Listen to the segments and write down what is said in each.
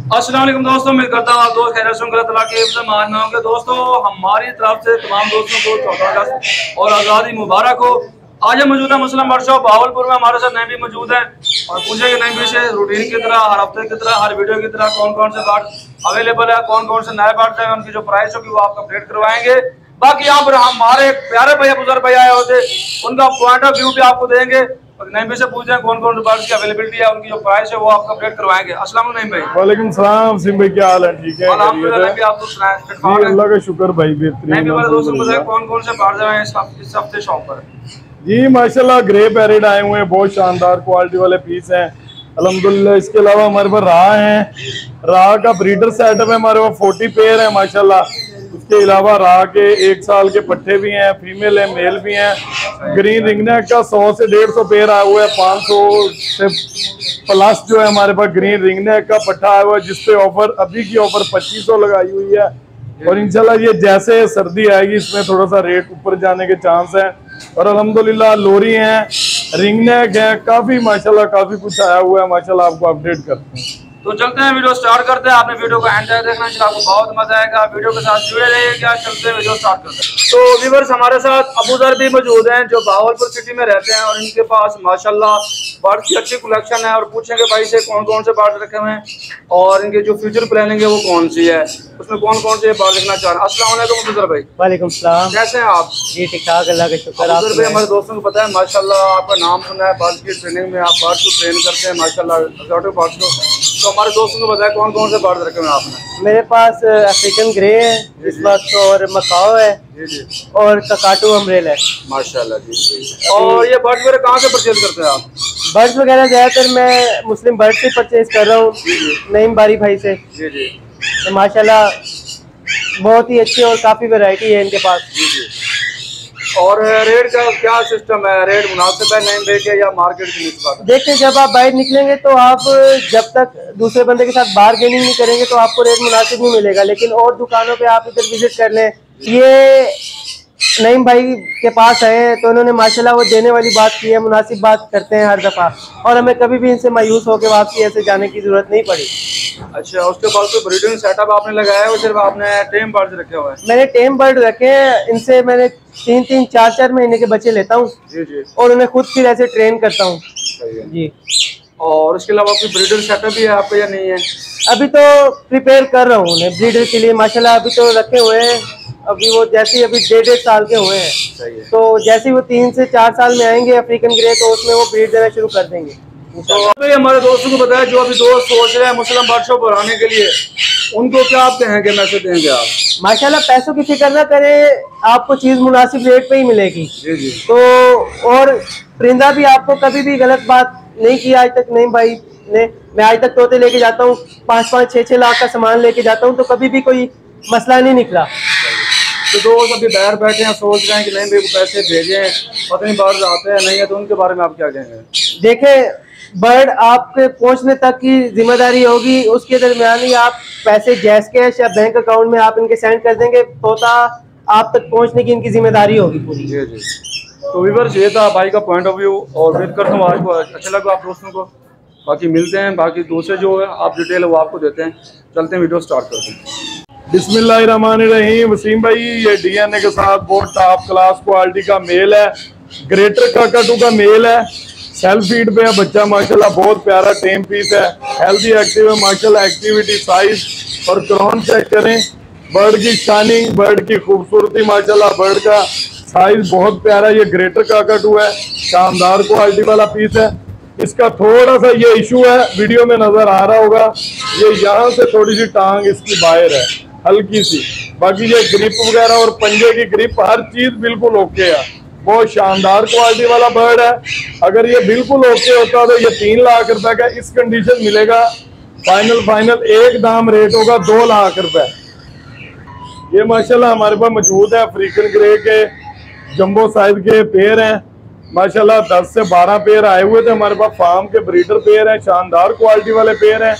अस्सलाम वालेकुम दोस्तों, उम्मीद करता हूँ आप दोस्त खैरियत से अल्लाह के हिफ्ज़ में मान होंगे। दोस्तों, हमारी तरफ से तमाम दोस्तों को 14 अगस्त और आज़ादी मुबारक हो। आज हम मौजूद है मुस्लिम वर्कशॉप भावलपुर में। हमारे साथ नईम भी मौजूद है और पूछेंगे नईम भी से रूटीन की तरह, हर हफ्ते की तरह, हर वीडियो की तरह कौन कौन से पार्ट अवेलेबल है, कौन कौन से नए पार्ट हैं, उनकी जो प्राइस होगी वो आपको अपडेट करवाएंगे। बाकी यहाँ पर हमारे प्यारे भैया बुजुर्ग भैया आए होते, उनका पॉइंट ऑफ व्यू भी आपको देंगे। नईम भाई से पूछते हैं कौन कौन से पार्ट्स की अवेलेबिलिटी है, उनकी जो प्राइस है वो आपको अपडेट करवाएंगे। अस्सलाम वालेकुम नईम भाई। वालेकुम सलाम सिम भाई, क्या हाल है? ठीक है, अल्हम्दुलिल्लाह भी आप तो सुनाएं। जी अल्लाह का शुक्र भाई, बेहतरीन। नईम भाई दोस्तों को बताएं कौन कौन से पार्ट्स हैं इस हफ्ते शॉप पर। जी माशाल्लाह ग्रे पैरेट आए हुए हैं, बहुत शानदार क्वालिटी वाले पीस हैं अल्हम्दुलिल्लाह। इसके अलावा हमारे पास राह हैं, राह का ब्रीडर सेटअप है हमारे पास 40 पेयर है माशाल्लाह। उसके अलावा राह के 1 साल के पट्टे भी हैं, फीमेल है, मेल भी हैं। ग्रीन रिंगनेक का 100 से 150 पेयर आया हुआ है, 500 से प्लस जो है हमारे पास ग्रीन रिंगनेक का पट्टा आया हुआ है, जिसपे ऑफर अभी की ऑफर 2500 लगाई हुई है। और इंशाल्लाह ये जैसे सर्दी आएगी इसमें थोड़ा सा रेट ऊपर जाने के चांस है। और अल्हम्दुलिल्लाह लोरी हैं, रिंगनेक है, काफी माशाल्लाह काफी कुछ आया हुआ है माशाल्लाह। आपको अपडेट करते हैं, तो चलते हैं, वीडियो स्टार्ट करते हैं। आपने वीडियो को एंड तक देखना, आपको बहुत मजा आएगा। वीडियो के साथ जुड़े रहिएगा। चलते हैं, वीडियो स्टार्ट करते हैं। तो व्यूअर्स हमारे साथ अबू ज़र भी मौजूद हैं जो भावलपुर सिटी में रहते हैं और इनके पास माशाल्लाह बर्ड्स की अच्छी कलेक्शन है। और पूछेंगे भाई से कौन कौन से बर्ड्स रखे हुए हैं और इनके जो फ्यूचर प्लानिंग है वो कौन सी है, उसमें कौन कौन से बर्ड रखना चाह रहे हैं। अस्सलाम वालेकुम अबू ज़र भाई। वालेकुम सलाम। कैसे हैं आप? जी ठीक ठाक, अल्लाह का शुक्र। अबू ज़र भाई हमारे दोस्तों को पता है माशाल्लाह आपका नाम सुना है बर्ड्स की ट्रेनिंग में, आप बर्ड्स को ट्रेन करते हैं माशाल्लाह एक्सोटिक बर्ड्स को। तो हमारे दोस्तों को बताया कौन कौन से बर्ड रखे हुए हैं आपने? मेरे पास अफ्रीकन ग्रे है इस वक्त, और मकाओ है जी और ककाटू अम्ब्रेल है माशाल्लाह जी। और ये बर्ड वगैरह कहाँ से परचेज करते हैं आप? बर्ड्स वगैरह ज़्यादातर मैं मुस्लिम बर्ड से परचेज कर रहा हूँ, नईम बारी भाई से। जी जी। तो माशाल्लाह बहुत ही अच्छी और काफ़ी वैरायटी है इनके पास। जी जी। और रेट का क्या सिस्टम है? रेट मुनासिब है नईम भाई के या मार्केट की निस्बत? देखिए, जब आप बाहर निकलेंगे तो आप जब तक दूसरे बंदे के साथ बार्गेनिंग नहीं करेंगे तो आपको रेट मुनासिब नहीं मिलेगा। लेकिन और दुकानों पे आप इधर विजिट कर लें, ये नईम भाई के पास आए हैं तो उन्होंने माशाल्लाह वो देने वाली बात की है, मुनासिब बात करते हैं हर दफ़ा, और हमें कभी भी इनसे मायूस होकर वापसी ऐसे जाने की ज़रूरत नहीं पड़ी। अच्छा, उसके बाद तो ब्रीडिंग सेटअप आपने लगाया है, सिर्फ आपने टेम बर्ड्स रखे हुए हैं? मैंने टेम बर्ड रखे हैं, इनसे मैंने 3-3, 4-4 महीने के बच्चे लेता हूँ जी जी, और उन्हें खुद फिर ऐसे ट्रेन करता हूँ जी। और उसके अलावा कोई ब्रीडर सेटअप भी है आपका या नहीं है? अभी तो प्रिपेयर कर रहा हूँ उन्हें ब्रीडर के लिए माशाल्लाह। अभी तो रखे हुए हैं, अभी वो जैसे अभी 1.5 साल के हुए हैं, तो जैसे वो 3 से 4 साल में आएंगे अफ्रीकन ग्रे, तो उसमें वो ब्रीड देना शुरू कर देंगे। तो अभी हमारे दोस्तों को बताया जो अभी दोस्त सोच रहे हैं मुस्लिम वर्कशॉप बढ़ाने के लिए, उनको क्या आप कहेंगे, मैसेज देंगे आप? माशाल्लाह पैसों की फिक्र ना करें, आपको चीज़ मुनासिब रेट पे ही मिलेगी। जी जी। तो और परिंदा भी आपको कभी भी गलत बात नहीं की आज तक नईम भाई ने। मैं आज तक तोते लेके जाता हूँ, 5-5, 6-6 लाख का सामान लेके जाता हूँ, तो कभी भी कोई मसला नहीं निकला। तो दोस्त अभी बाहर बैठे हैं, सोच रहे हैं कि नहीं भाई को पैसे भेजें, पता नहीं बर्ड आते हैं नहीं है, तो उनके बारे में आप क्या कहेंगे? देखें, बर्ड आपके पहुंचने तक की जिम्मेदारी होगी, उसके दरमियान ही आप पैसे जैस कैश या बैंक अकाउंट में आप इनके सेंड कर देंगे, तोता आप तक पहुंचने की इनकी जिम्मेदारी होगी पूरी। जी जी। तो व्यूअर्स ये था भाई का पॉइंट ऑफ व्यू, और उम्मीद करता हूँ आपको अच्छा लगा आप दोस्तों को। बाकी मिलते हैं, बाकी दूसरे जो है आप डिटेल है वो आपको देते हैं। चलते हैं, वीडियो स्टार्ट करते हैं। बिस्मिल्लाहिर्रहमानिर्रहीम। वसीम भाई ये डीएनए के साथ बहुत टॉप क्लास क्वालिटी का मेल है, ग्रेटर काकाटू का मेल है, सेल्फ फीड पे है बच्चा माशाल्लाह, बहुत प्यारा टेम पीस है, हेल्दी एक्टिव है माशाल्लाह। एक्टिविटी साइज और क्रॉन चेक करें, बर्ड की शाइनिंग, बर्ड की खूबसूरती माशाल्लाह, बर्ड का साइज बहुत प्यारा। ये ग्रेटर काकाटू है, शानदार क्वालिटी वाला पीस है। इसका थोड़ा सा ये इशू है, वीडियो में नजर आ रहा होगा, ये यहाँ से थोड़ी सी टांग इसकी बाहर है हल्की सी, बाकी ये ग्रिप वगैरह और पंजे की ग्रिप हर चीज बिल्कुल ओके है। बहुत शानदार क्वालिटी वाला बर्ड है। अगर ये बिल्कुल ओके होता तो ये 3 लाख रुपए का इस कंडीशन मिलेगा। फाइनल एक दाम रेट होगा 2 लाख रुपए। ये माशाल्लाह हमारे पास मौजूद है अफ्रीकन ग्रे के जंबो साइज के पेयर हैं माशाल्लाह। 10 से 12 पेयर आए हुए थे हमारे पास, फार्म के ब्रीडर पेयर हैं, शानदार क्वालिटी वाले पेयर हैं।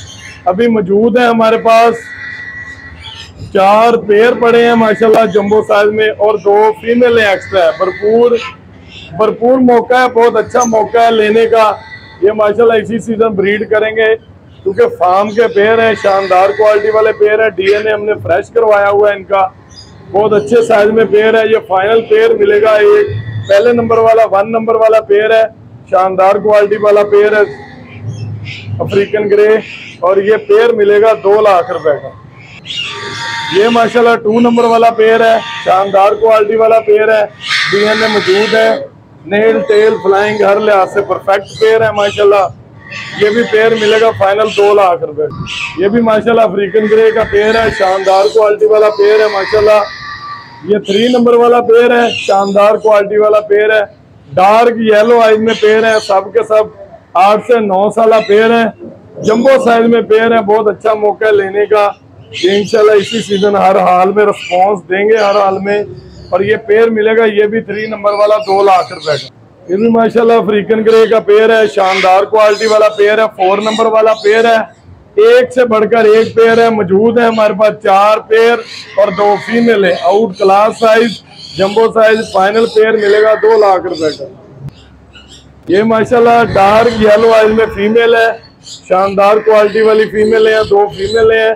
अभी मौजूद है हमारे पास 4 पेयर पड़े हैं माशाल्लाह जंबो साइज में, और 2 फीमेल एक्स्ट्रा है। भरपूर मौका है, बहुत अच्छा मौका है लेने का। ये माशाल्लाह इसी सीजन ब्रीड करेंगे, क्योंकि फार्म के पेयर हैं, शानदार क्वालिटी वाले पेयर है। डीएनए हमने फ्रेश करवाया हुआ है इनका, बहुत अच्छे साइज में पेयर है। ये फाइनल पेयर मिलेगा, एक पहले नंबर वाला 1 नंबर वाला पेयर है, शानदार क्वालिटी वाला पेयर है अफ्रीकन ग्रे, और ये पेयर मिलेगा 2 लाख रुपए का। ये माशाल्लाह 2 नंबर वाला पेयर है, शानदार क्वालिटी वाला पेयर है, डीएनए मौजूद है, नेल टेल फ्लाइंग हर लिहाज से परफेक्ट पेयर है माशाल्लाह। ये भी पेयर मिलेगा फाइनल 2 लाख रुपए। ये भी माशाल्लाह अफ्रीकन ग्रे का पेयर है, शानदार क्वालिटी वाला पेयर है माशाल्लाह। ये 3 नंबर वाला पेयर है, शानदार क्वालिटी वाला पेयर है, डार्क येलो आइज में पेयर है, सब के सब 8 से 9 साल पेयर है, जंबो साइज में पेयर है। बहुत अच्छा मौका है लेने का, इंशाल्लाह इसी सीजन हर हाल में रिस्पॉन्स देंगे हर हाल में। और ये पेयर मिलेगा, ये भी 3 नंबर वाला 2 लाख रुपए का। ये भी माशाल्लाह अफ्रीकन ग्रे का पेयर है, शानदार क्वालिटी वाला पेयर है, 4 नंबर वाला पेयर है, एक से बढ़कर एक पेयर है मौजूद है हमारे पास। 4 पेयर और 2 फीमेल है, out class size jumbo size. Final pair मिलेगा 2 लाख रुपए का। ये माशाल्लाह डार्क येलो आइज में फीमेल है, शानदार क्वालिटी वाली फीमेल है, 2 फीमेल है।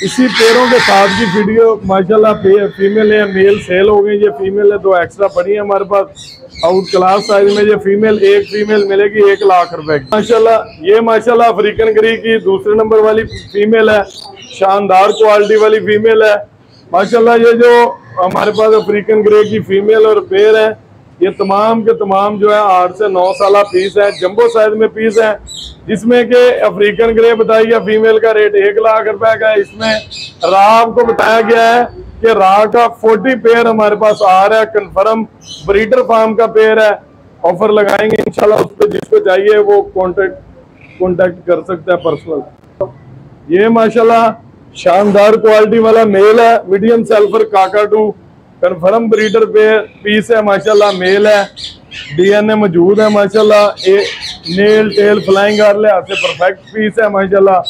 इसी पेयरों के साथ की वीडियो माशाल्लाह फीमेल है, मेल सेल हो गई, ये फीमेल है 2 एक्स्ट्रा पड़ी है हमारे पास आउट क्लास साइज में। ये फीमेल, एक फीमेल मिलेगी 1 लाख रुपए की माशाल्लाह। ये माशाल्लाह अफ्रीकन ग्रे की 2 नंबर वाली फीमेल है, शानदार क्वालिटी वाली फीमेल है माशाल्लाह। ये जो हमारे पास अफ्रीकन ग्रे की फीमेल और पेयर है, ये तमाम के तमाम जो है 8 से 9 साल पीस है, जंबो साइज में पीस है, जिसमें कि अफ्रीकन ग्रे बताई गया फीमेल का रेट 1 लाख रुपए का है। इसमें राव को बताया गया है कि राव का 40 पेयर हमारे पास आ रहा है, कंफर्म ब्रीडर फार्म का पेयर है। ऑफर लगाएंगे इंशाल्लाह, उस पर जिसको चाहिए वो कॉन्टेक्ट कर सकता है पर्सनल। ये माशाल्लाह शानदार क्वालिटी वाला मेल है, medium sulphur cockatoo, confirm breeder pair piece है माशाल्लाह, मेल है, डीएनए मौजूद है माशाल्लाह, नेल टेल फ्लाइंग हर लिहाज से परफेक्ट पीस है माशाल्लाह,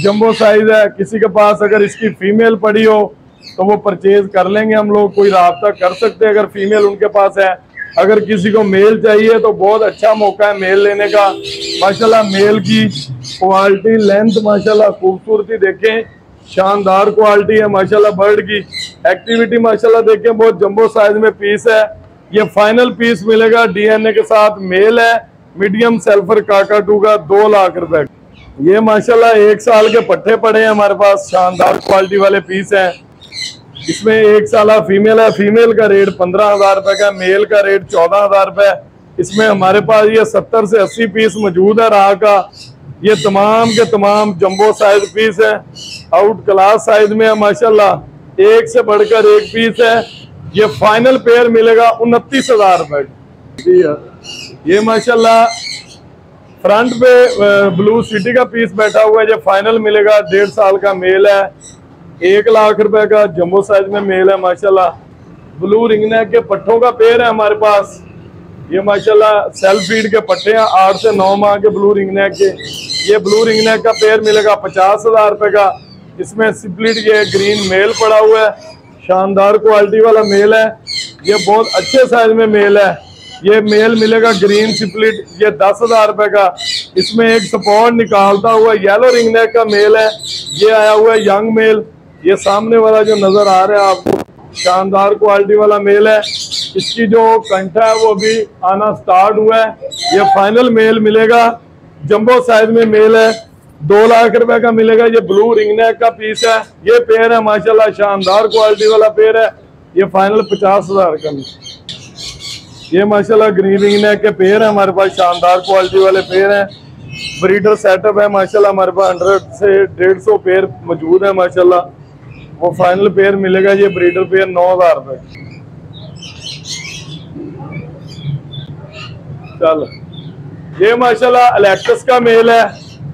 जंबो साइज है। किसी के पास अगर इसकी फीमेल पड़ी हो तो वो परचेज कर लेंगे हम लोग, कोई राब्ता कर सकते हैं अगर फीमेल उनके पास है। अगर किसी को मेल चाहिए तो बहुत अच्छा मौका है मेल लेने का माशाल्लाह। मेल की क्वालिटी, लेंथ माशाल्लाह, खूबसूरती देखें, शानदार क्वालिटी है माशाल्लाह। बर्ड की एक्टिविटी माशाल्लाह देखें, बहुत जंबो साइज में पीस है। ये फाइनल पीस मिलेगा डीएनए के साथ, मेल है, मीडियम सल्फर काकाटू का 2 लाख रुपए। ये माशाल्लाह 1 साल के पट्टे पड़े हैं हमारे पास, शानदार क्वालिटी वाले पीस हैं। इसमें 1 साल फीमेल है, फीमेल का रेट 15,000 रुपए का, मेल का रेट 14,000 रुपए। इसमें हमारे पास ये 70 से 80 पीस मौजूद है राह का। ये तमाम के तमाम जंबो साइज पीस है, आउट क्लास साइज में है माशाल्लाह, एक से बढ़कर एक पीस है। ये फाइनल पेयर मिलेगा 29,000 रुपए। जी ये माशाल्लाह फ्रंट पे ब्लू सिटी का पीस बैठा हुआ है, ये फाइनल मिलेगा 1.5 साल का मेल है, 1 लाख रुपए का, जंबो साइज में मेल है माशाल्लाह। ब्लू रिंगनेक के पट्टों का पेयर है हमारे पास, ये माशाल्लाह सेल्फ फीड के पट्टे हैं, 8 से 9 माह के ब्लू रिंगनेक के। ये ब्लू रिंगनेक का पेयर मिलेगा 50,000 रुपए का। इसमें स्प्लिट ये ग्रीन मेल पड़ा हुआ है, शानदार क्वालिटी वाला मेल है, ये बहुत अच्छे साइज में मेल है। ये मेल मिलेगा ग्रीन स्प्लिट, ये 10,000 रुपए का। इसमें एक सपोर्ट निकालता हुआ येलो रिंगनेक का मेल है, ये आया हुआ है यंग मेल। ये सामने वाला जो नजर आ रहा है आपको शानदार क्वालिटी वाला मेल है, इसकी जो कंठा है वो भी आना स्टार्ट हुआ है। ये फाइनल मेल मिलेगा, जंबो साइज में मेल है, 2 लाख रुपए का मिलेगा। ये ब्लू रिंगनेक का पीस है, ये पेयर है माशाल्लाह, शानदार क्वालिटी वाला पेयर है, ये फाइनल 50,000 का। ये माशाल्लाह ग्रीन रिंगनेक के पेयर है हमारे पास, शानदार क्वालिटी वाले पेयर हैं, ब्रीडर सेटअप है माशाल्लाह। हमारे पास 100 से 150 पेयर मौजूद है माशाल्लाह। वो फाइनल पेयर मिलेगा, ये ब्रीडर पेयर 9,000 रुपए। चल ये माशाल्लाह अलेक्टस का मेल है,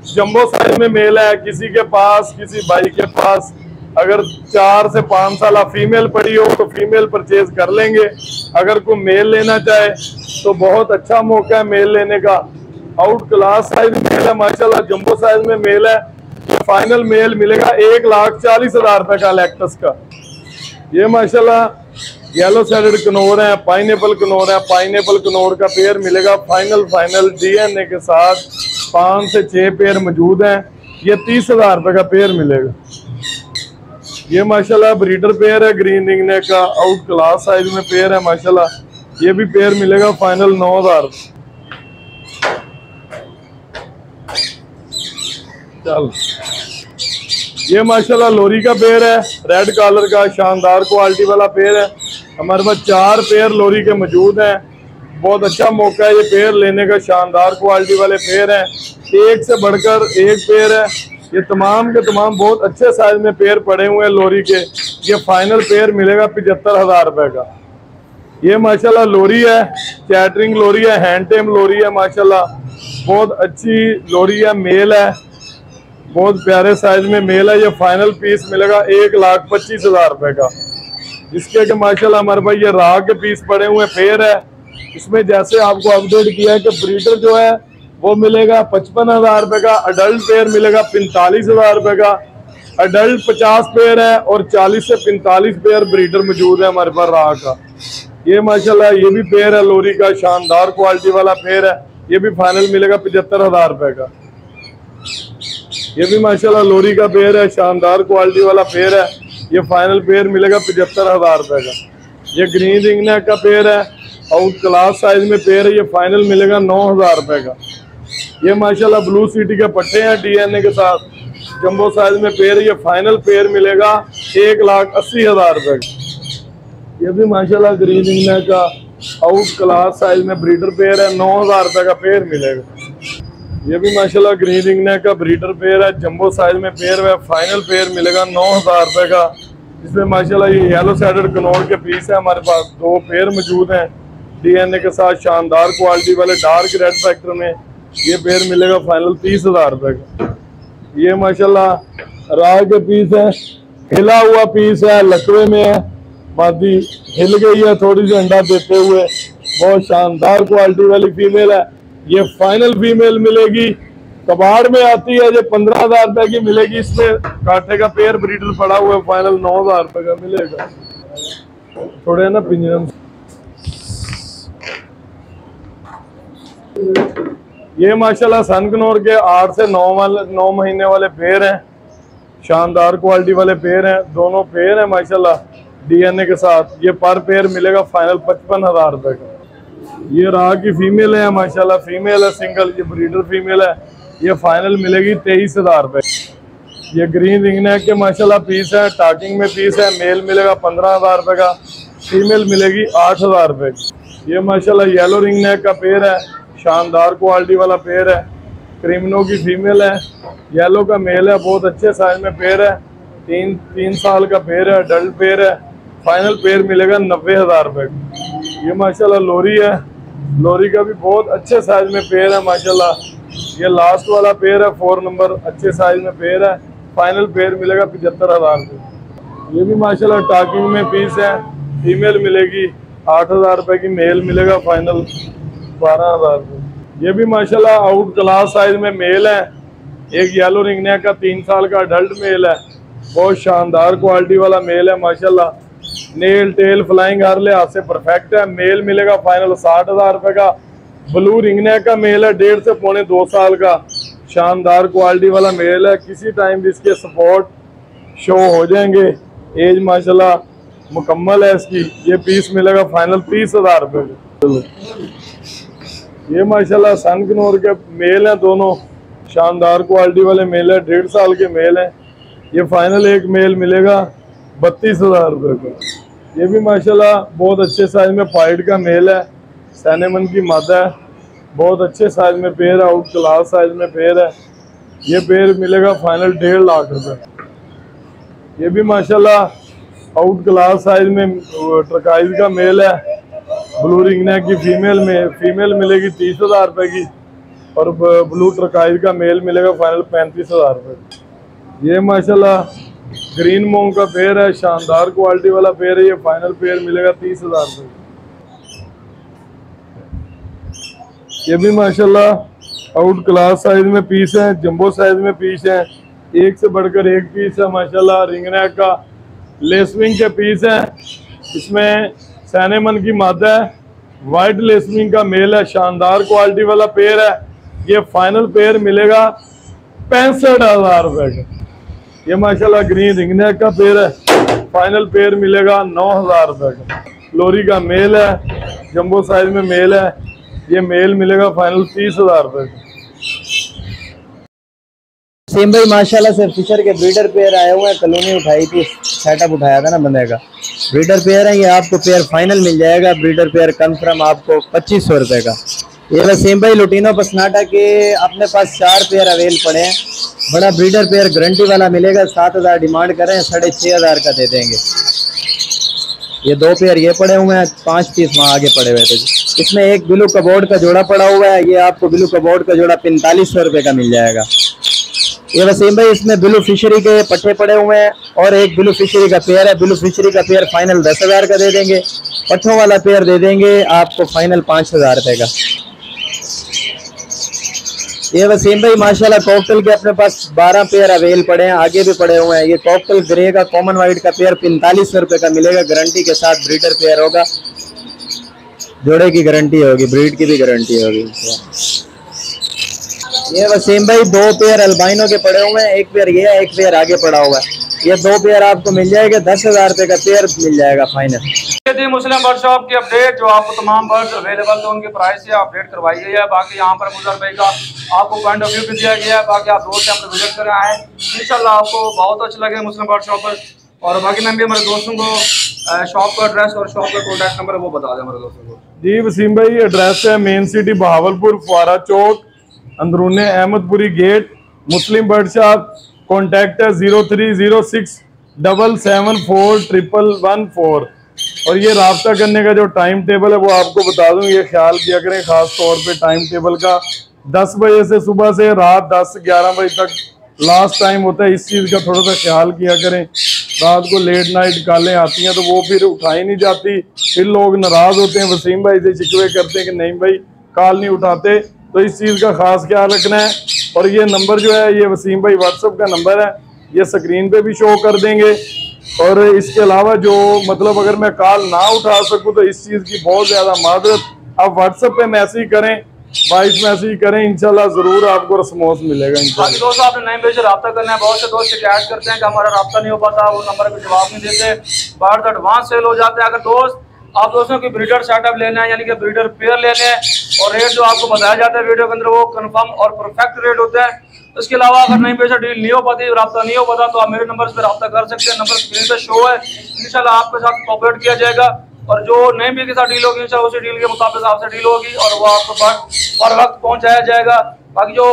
जंबो साइज में मेल है। किसी के पास, किसी भाई के पास अगर 4 से 5 साल फीमेल पड़ी हो तो फीमेल परचेज कर लेंगे। अगर कोई मेल लेना चाहे तो बहुत अच्छा मौका है मेल लेने का। आउट क्लास साइज मेल है माशाल्लाह, जंबो साइज में मेल है। फाइनल मेल मिलेगा 1,40,000 रुपए का अलेक्टस का। ये माशाल्लाह येलो सैडेड कनोर है, पाइनएप्पल कनोर है, पाइनएप्पल कनोर का पेयर मिलेगा फाइनल डीएनए के साथ, 5 से 6 पेयर मौजूद हैं। ये 30,000 रुपये का पेयर मिलेगा। ये माशाल्लाह ब्रीडर पेयर है, ग्रीन रिंगनेक का आउट क्लास साइज में पेयर है माशाल्लाह। ये भी पेयर मिलेगा फाइनल 9,000। चल, ये माशाल्लाह लोरी का पेयर है, रेड कलर का शानदार क्वालिटी वाला पेयर है। हमारे पास 4 पेयर लोरी के मौजूद हैं। बहुत अच्छा मौका है ये पेयर लेने का, शानदार क्वालिटी वाले पेयर हैं। एक से बढ़कर एक पेयर है। ये तमाम के तमाम बहुत अच्छे साइज में पेयर पड़े हुए हैं लोरी के। ये फाइनल पेयर मिलेगा 75,000 रुपये का। ये माशाल्लाह लोरी है, चैटरिंग लोरी है, हैंड टेम लोरी है माशाल्लाह। बहुत अच्छी लोरी है, मेल है, बहुत प्यारे साइज में मेल है। ये फाइनल पीस मिलेगा 1,25,000 रुपये का। जिसके कि माशाल्लाह हमारे पास ये राह के पीस पड़े हुए पेयर है। इसमें जैसे आपको अपडेट किया है कि ब्रीडर जो है वो मिलेगा 55,000 रुपये का। अडल्ट पेयर मिलेगा 45,000 रुपये का। अडल्ट 50 पेयर है और 40 से 45 पेयर ब्रीडर मौजूद है हमारे पास राह का। ये माशाल्लाह ये भी पेयर है लोरी का, शानदार क्वालिटी वाला पेयर है। ये भी फाइनल मिलेगा 75,000 रुपये का। ये भी माशाल्लाह लोरी का पेयर है, शानदार क्वालिटी वाला पेयर है। ये फाइनल पेयर मिलेगा 75,000 रुपये का। ये ग्रीन रिंगनेक का पेयर है, आउट क्लास साइज में पेयर है। ये फाइनल मिलेगा 9,000 रुपये का। ये माशाल्लाह ब्लू सिटी के पट्टे हैं DNA के साथ, जंबो साइज में पेयर है। ये फाइनल पेयर मिलेगा 1,80,000 रुपये का। ये भी माशाल्लाह ग्रीन रिंगनेक का आउट क्लास साइज में ब्रीडर पेयर है, 9,000 रुपये का पेयर मिलेगा। ये भी माशाल्लाह ग्रीन रिंगनेक का ब्रीडर पेयर है, जंबो साइज में पेयर है। फाइनल पेयर मिलेगा 9,000 रुपये का। इसमें माशाल्लाह ये येलो साइडेड कनौर के पीस है हमारे पास। 2 पेयर मौजूद हैं DNA के साथ, शानदार क्वालिटी वाले डार्क रेड फैक्टर में। ये पेयर मिलेगा फाइनल 30,000 रुपये का। ये माशाल्लाह राह के पीस है, हिला हुआ पीस है, लकवे में है, मादी हिल गई है थोड़ी सी अंडा देते हुए। बहुत शानदार क्वालिटी वाली फीमेल है। ये फाइनल फीमेल मिलेगी, कबाड़ में आती है, ये 15,000 रुपये की मिलेगी। इसमें कांटे का पेयर ब्रीडर पड़ा हुआ है, फाइनल 9,000 रुपये का मिलेगा। थोड़े ना पिंजरम। ये माशाल्लाह सनकनौर के 8 से 9 महीने वाले पेयर हैं, शानदार क्वालिटी वाले पेयर हैं। दोनों पेयर हैं माशाल्लाह DNA के साथ। ये पर पेयर मिलेगा फाइनल 55,000 रुपये का। ये राह की फीमेल है माशाल्लाह, फीमेल है सिंगल, ये ब्रीडर फीमेल है। ये फाइनल मिलेगी 23,000 रुपये। ये ग्रीन रिंगनेक के माशाल्लाह पीस है, टाकिंग में पीस है। मेल मिलेगा 15,000 रुपये का, फीमेल मिलेगी 8,000 रुपये की। ये माशाल्लाह येलो रिंगनेक का पेयर है, शानदार क्वालिटी वाला पेयर है। क्रिमिनो की फीमेल है, येलो का मेल है, बहुत अच्छे साइज में पेयर है। 3 साल का पेयर है, अडल्ट पेयर है। फाइनल पेयर मिलेगा 90,000 रुपये का। ये माशाल्लाह लोरी है, लोरी का भी बहुत अच्छे साइज में पेयर है माशाल्लाह। ये लास्ट वाला पेयर है, 4 नंबर, अच्छे साइज में पेयर है। फाइनल पेयर मिलेगा 75,000 रुपये। ये भी माशाल्लाह टाकिंग में पीस है, फीमेल मिलेगी 8,000 रुपये की। मेल मिलेगा फाइनल 12,000 रुपये। ये भी माशाल्लाह आउट क्लास साइज में मेल है। एक येलो रिंगनेक का 3 साल का अडल्ट मेल है, बहुत शानदार क्वालिटी वाला मेल है माशाल्लाह। नेल टेल फ्लाइंग हर लिहाज से परफेक्ट है। मेल मिलेगा फाइनल 60,000 रुपये का। ब्लू रिंगनेक का मेल है, 1.5 से पौने 2 साल का, शानदार क्वालिटी वाला मेल है। किसी टाइम भी इसके सपोर्ट शो हो जाएंगे। एज माशाल्लाह मुकम्मल है इसकी। ये पीस मिलेगा फाइनल 30,000 रुपये का। ये माशाल्लाह सनकनौर के मेल हैं दोनों, शानदार क्वालिटी वाले मेल है, 1.5 साल के मेल हैं। ये फाइनल एक मेल मिलेगा 32,000 रुपये का। ये भी माशाल्लाह बहुत अच्छे साइज में फाइट का मेल है, सैनेमन की मादा है, बहुत अच्छे साइज में पेयर है, आउट क्लास साइज में पेयर है। ये पेयर मिलेगा फाइनल 1.5 लाख रुपये। ये भी माशाल्लाह आउट क्लास साइज में ट्रकाइज का मेल है। ब्लू रिंगनेक की फीमेल मिलेगी 30,000 रुपये की और ब्लू ट्रकाइज का मेल मिलेगा फाइनल 35,000 रुपये। ये माशाल्लाह ग्रीन मोंग का पेयर है, शानदार क्वालिटी वाला पेयर है। ये फाइनल पेयर मिलेगा 30,000 रुपये। ये भी माशाल्लाह आउट क्लास साइज में पीस है, जंबो साइज में पीस है, एक से बढ़कर एक पीस है माशाल्लाह। रिंगनेक का लेसविंग के पीस है, इसमें सैनेमन की मादा है, वाइट लेसविंग का मेल है, शानदार क्वालिटी वाला पेयर है। ये फाइनल पेयर मिलेगा 65,000 रुपए का। ये माशाल्लाह ग्रीन रिंगनेक का पेयर है, फाइनल पेयर मिलेगा 9,000 रुपए का। लोरी का मेल है, जंबो साइज में मेल है, ये मेल मिलेगा फाइनल 30,000 रुपए का। सेम भाई माशाल्लाह से फिशर के ब्रीडर पेयर आए हुए हैं, कॉलोनी उठाई थी, सेटअप उठाया था ना बंदे का, ब्रीडर पेयर है। ये आपको पेयर फाइनल मिल जाएगा, ब्रीडर पेयर कंफर्म आपको 2500 रुपए का। ये बस सेम भाई लुटीनो पसनाटा के अपने पास 4 पेयर अवेल पड़े हैं। बड़ा ब्रीडर पेयर गारंटी वाला मिलेगा, 7,000 डिमांड करें, 6,500 का दे देंगे। ये 2 पेयर ये पड़े हुए हैं, 5 पीस वहाँ आगे पड़े हुए थे। इसमें एक ब्लू कबोर्ड का जोड़ा पड़ा हुआ है, ये आपको ब्लू कबोर्ड का जोड़ा 4500 रुपए का मिल जाएगा। ये वसीम भाई इसमें ब्लू फिशरी के पट्टे पड़े हुए हैं और एक ब्लू फिशरी का पेयर है। ब्लू फिशरी का पेयर फाइनल 10,000 का दे देंगे, पट्टों वाला पेयर दे देंगे आपको फाइनल 5,000 रुपए का। ये वसीम भाई माशाल्लाह कॉकटेल के अपने पास 12 पेयर अवेल पड़े हैं, आगे भी पड़े हुए हैं। ये कॉकटेल ग्रे का कॉमन वाइट का पेयर 4500 रुपए का मिलेगा, गारंटी के साथ ब्रीडर पेयर होगा, जोड़े की गारंटी होगी, ब्रीड की भी गारंटी होगी। ये वसीम भाई 2 पेयर अल्बाइनो के पड़े हुए हैं, एक पेयर ये है, एक पेयर आगे पड़ा हुआ है। ये 2 पेयर आपको मिल जाएगा, 10,000 रुपए का पेयर मिल जाएगा फाइनल। ये थी मुस्लिम बर्ड शॉप की अपडेट, जो आपको तमाम बर्ड्स अवेलेबल थे उनके प्राइस से अपडेट करवाई गई है। बाकी यहाँ पर मुजर भाई का आपको पॉइंट ऑफ व्यू भी दिया गया है। बाकी आप रोज से हम विजिट कर आए हैं, इंशाल्लाह आपको बहुत अच्छा लगे मुस्लिम बर्ड शॉप पर। और बाकी मैं भी हमारे दोस्तों को शॉप का एड्रेस और शॉप का कॉन्टैक्ट नंबर वो बता दें हमारे दोस्तों को। जी वसीम भाई, एड्रेस है मेन सिटी बहावलपुर, फुआरा चौक, अंदरूने अहमदपुरी गेट, मुस्लिम बर्ड शॉप। कॉन्टैक्ट है 0306774114। और ये राब्ता करने का जो टाइम टेबल है वो आपको बता दूं, ये ख्याल किया करें खास तौर पे टाइम टेबल का। 10 बजे से सुबह से रात 10-11 बजे तक लास्ट टाइम होता है, इस चीज़ का थोड़ा सा ख्याल किया करें। रात को लेट नाइट कॉलें आती हैं तो वो फिर उठाई नहीं जाती, फिर लोग नाराज़ होते हैं, वसीम भाई से शिकवे करते हैं कि नहीं भाई कॉल नहीं उठाते। तो इस चीज़ का खास ख्याल रखना है। और ये नंबर जो है ये वसीम भाई व्हाट्सएप का नंबर है, ये स्क्रीन पे भी शो कर देंगे। और इसके अलावा जो मतलब अगर मैं कॉल ना उठा सकूं तो इस चीज़ की बहुत ज़्यादा माजरत, आप व्हाट्सएप पे मैसेज करें, वॉइस मैसेज करें, इंशाल्लाह ज़रूर आपको रिस्पॉन्स मिलेगा। बाकी दोस्तों आपने नए पेज से रब्ता करना है, बहुत से दोस्त शिकायत करते हैं कि हमारा रब्ता नहीं हो पाता, वो नंबर पे जवाब नहीं देते, बर्ड एडवांस सेल हो जाते हैं। अगर दोस्त आप दोस्तों की ब्रीडर सेटअप लेना है, यानी कि ब्रीडर पेयर लेने हैं, और रेट जो आपको बताया जाता है वीडियो के अंदर वो कंफर्म और परफेक्ट रेट होता है। इसके अलावा अगर नई पैसा डील नहीं हो पाती, रब्ता नहीं हो पाता, तो आप मेरे नंबर पर रब्ता कर सकते हैं, नंबर स्क्रीन पे शो है। इंशाल्लाह आपके साथ कोऑपरेट किया जाएगा और जो नई पे के साथ डील होगी इंशाल्लाह उसी डील के मुताबिक आपसे डील होगी और वो आपको पर वक्त पहुंचाया जाएगा। बाकी जो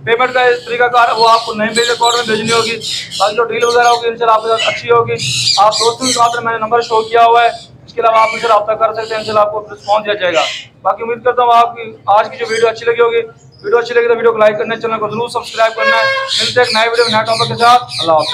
पेमेंट का तरीकाकार है वो आपको नई पे के अकाउंट में भेजनी होगी। बाकी जो डील वगैरह होगी इंशाल्लाह आपके साथ अच्छी होगी। आप दोस्तों के साथ मैंने नंबर शो किया हुआ है, इसके अलावा आप मुझसे रब्ता कर सकते हैं, इंशाल्लाह आपको रिस्पॉन्स दिया जाएगा। बाकी उम्मीद करता हूँ आपकी आज की जो वीडियो अच्छी लगी होगी। वीडियो अच्छी लगी तो वीडियो को लाइक करना है, चैनल को जरूर सब्सक्राइब करना है। मिलते हैं एक नए वीडियो में नए टॉपिक के साथ। अल्लाह हाफ़िज़।